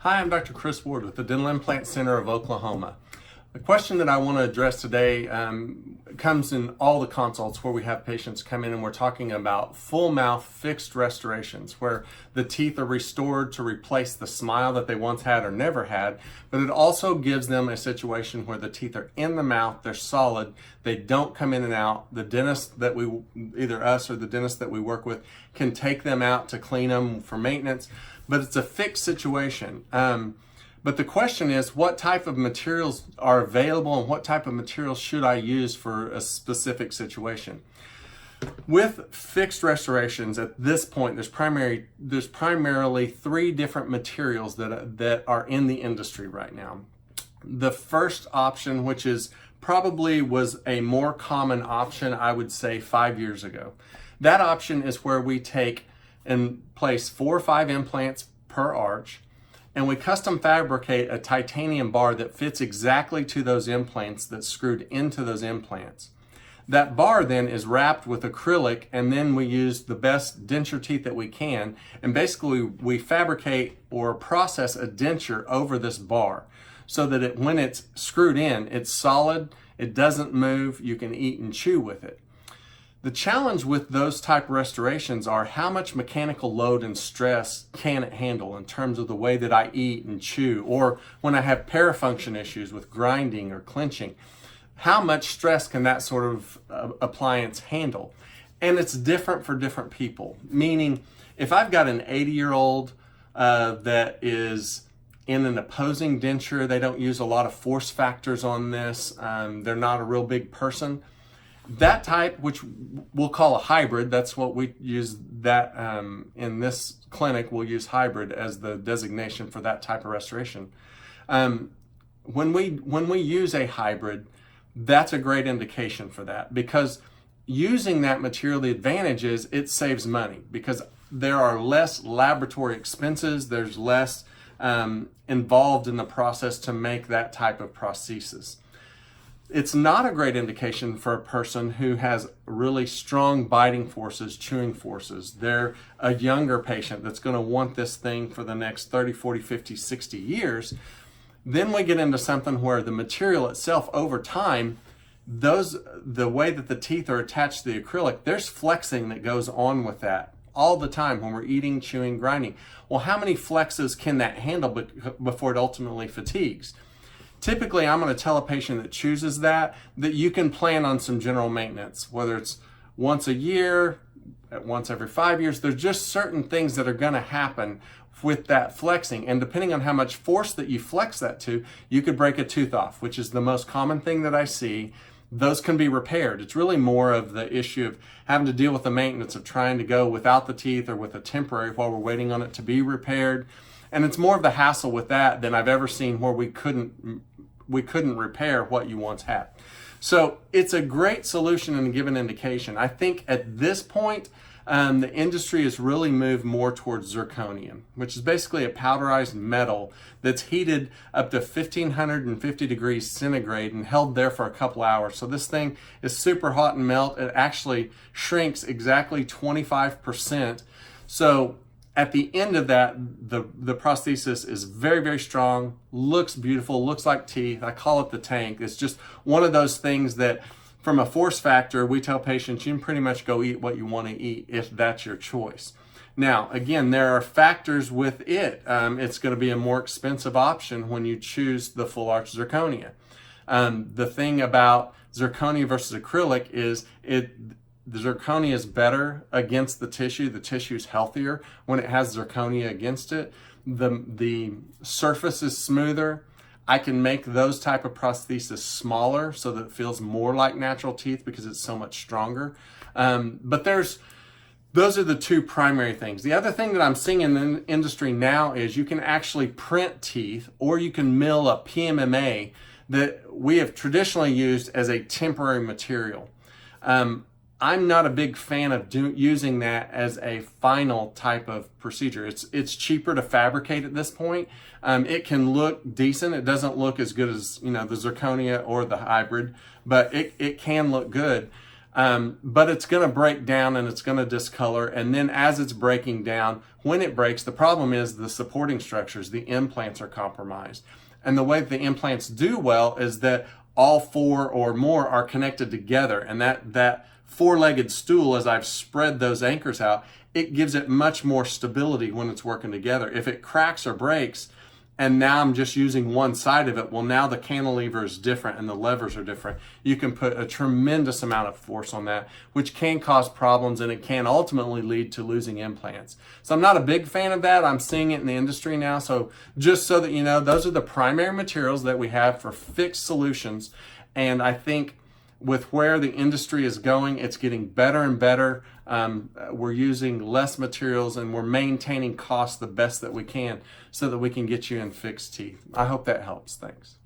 Hi, I'm Dr. Chris Ward with the Dental Implant Center of Oklahoma. The question that I want to address today comes in all the consults where we have patients come in and we're talking about full mouth fixed restorations where the teeth are restored to replace the smile that they once had or never had, but it also gives them a situation where the teeth are in the mouth, they're solid, they don't come in and out. The dentist that either us or the dentist that we work with can take them out to clean them for maintenance, but it's a fixed situation. But the question is, what type of materials are available and what type of materials should I use for a specific situation? With fixed restorations at this point, there's primarily three different materials that are in the industry right now. The first option, which is probably was a more common option, I would say 5 years ago. That option is where we take and place 4 or 5 implants per arch, and we custom fabricate a titanium bar that fits exactly to those implants that's screwed into those implants. That bar then is wrapped with acrylic, and then we use the best denture teeth that we can, and basically we fabricate or process a denture over this bar so that when it's screwed in, it's solid, it doesn't move, you can eat and chew with it. The challenge with those type of restorations are how much mechanical load and stress can it handle in terms of the way that I eat and chew, or when I have parafunction issues with grinding or clenching. How much stress can that sort of appliance handle? And it's different for different people, meaning if I've got an 80-year-old that is in an opposing denture, they don't use a lot of force factors on this, they're not a real big person, that type, which we'll call a hybrid, that's what we use that in this clinic, we'll use hybrid as the designation for that type of restoration. When we use a hybrid, that's a great indication for that, because using that material, the advantage is it saves money because there are less laboratory expenses, there's less involved in the process to make that type of prosthesis. It's not a great indication for a person who has really strong biting forces, chewing forces. They're a younger patient that's going to want this thing for the next 30, 40, 50, 60 years. Then we get into something where the material itself over time, the way that the teeth are attached to the acrylic, there's flexing that goes on with that all the time when we're eating, chewing, grinding. Well, how many flexes can that handle before it ultimately fatigues? Typically, I'm going to tell a patient that chooses that you can plan on some general maintenance, whether it's once a year, once every 5 years. There's just certain things that are going to happen with that flexing. And depending on how much force that you flex that to, you could break a tooth off, which is the most common thing that I see. Those can be repaired. It's really more of the issue of having to deal with the maintenance of trying to go without the teeth or with a temporary while we're waiting on it to be repaired. And it's more of the hassle with that than I've ever seen where we couldn't repair what you once had. So it's a great solution and a given indication. I think at this point, the industry has really moved more towards zirconium, which is basically a powderized metal that's heated up to 1550 degrees centigrade and held there for a couple hours. So this thing is super hot and melt. It actually shrinks exactly 25%. So at the end of that, the prosthesis is very, very strong, looks beautiful, looks like teeth. I call it the tank. It's just one of those things that from a force factor, we tell patients you can pretty much go eat what you want to eat if that's your choice. Now, again, there are factors with it. It's going to be a more expensive option when you choose the full arch zirconia. The thing about zirconia versus acrylic is the zirconia is better against the tissue. The tissue is healthier when it has zirconia against it. The surface is smoother. I can make those type of prosthesis smaller so that it feels more like natural teeth because it's so much stronger. But those are the two primary things. The other thing that I'm seeing in the industry now is you can actually print teeth, or you can mill a PMMA that we have traditionally used as a temporary material. I'm not a big fan of using that as a final type of procedure. It's cheaper to fabricate at this point. It can look decent. It doesn't look as good as the zirconia or the hybrid, but it can look good. but it's going to break down and it's going to discolor. And then as it's breaking down, when it breaks, the problem is the supporting structures, the implants are compromised. And the way that the implants do well is that all four or more are connected together. And that four-legged stool, as I've spread those anchors out, it gives it much more stability when it's working together. If it cracks or breaks, and now I'm just using one side of it, well, now the cantilever is different and the levers are different. You can put a tremendous amount of force on that, which can cause problems, and it can ultimately lead to losing implants. So I'm not a big fan of that. I'm seeing it in the industry now. So just so that you know, those are the primary materials that we have for fixed solutions. And I think with where the industry is going, it's getting better and better. We're using less materials and we're maintaining costs the best that we can so that we can get you in fixed teeth. I hope that helps. Thanks.